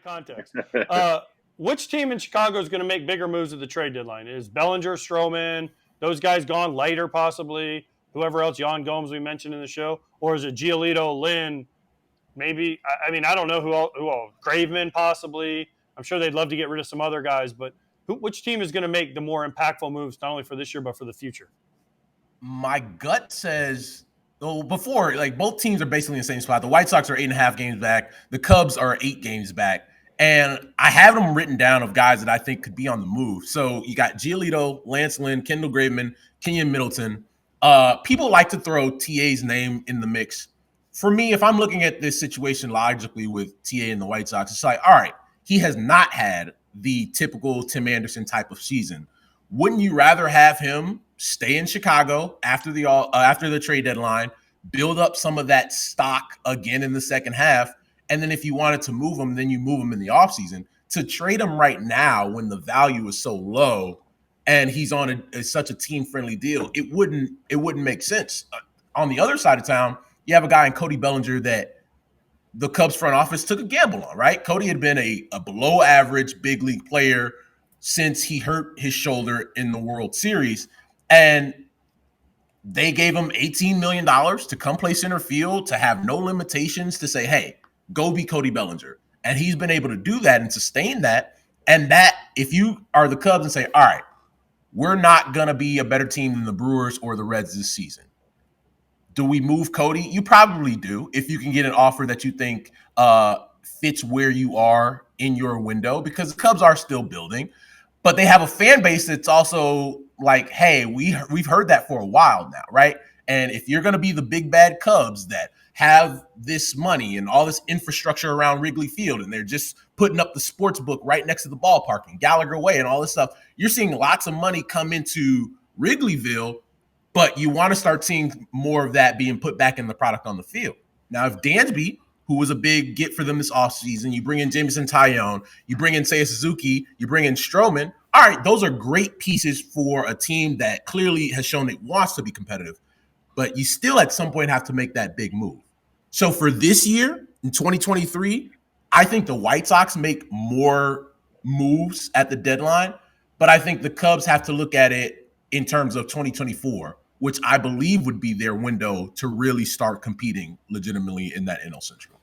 context. Which team in Chicago is going to make bigger moves at the trade deadline? Is Bellinger, Stroman, those guys gone later possibly? Whoever else, Jan Gomes we mentioned in the show? Or is it Giolito, Lynn, maybe? I mean, I don't know who all. Graveman possibly. I'm sure they'd love to get rid of some other guys, but which team is going to make the more impactful moves, not only for this year, but for the future? My gut says, before, like, both teams are basically in the same spot. The White Sox are 8.5 games back. The Cubs are 8 games back. And I have them written down of guys that I think could be on the move. So you got Giolito, Lance Lynn, Kendall Graveman, Kenyon Middleton. People like to throw TA's name in the mix. For me, if I'm looking at this situation logically with TA and the White Sox, it's like, all right, he has not had the typical Tim Anderson type of season. Wouldn't you rather have him stay in Chicago after the trade deadline, build up some of that stock again in the second half, and then if you wanted to move him, then you move him in the offseason? To trade him right now when the value is so low and he's on such a team-friendly deal, it wouldn't make sense. On the other side of town, you have a guy in Cody Bellinger that the Cubs front office took a gamble on, right? Cody had been a below-average big league player since he hurt his shoulder in the World Series. And they gave him $18 million to come play center field, to have no limitations, to say, hey, go be Cody Bellinger. And he's been able to do that and sustain that. And that, if you are the Cubs and say, all right, we're not going to be a better team than the Brewers or the Reds this season, do we move Cody? You probably do, if you can get an offer that you think fits where you are in your window, because the Cubs are still building. But they have a fan base that's also like, hey, we've heard that for a while now, right? And if you're going to be the big bad Cubs that have this money and all this infrastructure around Wrigley Field, and they're just putting up the sports book right next to the ballpark and Gallagher Way and all this stuff, you're seeing lots of money come into Wrigleyville, but you want to start seeing more of that being put back in the product on the field. Now, if Dansby, who was a big get for them this offseason, you bring in Jameson Taillon, you bring in Seiya Suzuki, you bring in Stroman, all right, those are great pieces for a team that clearly has shown it wants to be competitive, but you still at some point have to make that big move. So for this year, in 2023, I think the White Sox make more moves at the deadline, but I think the Cubs have to look at it in terms of 2024, which I believe would be their window to really start competing legitimately in that NL Central.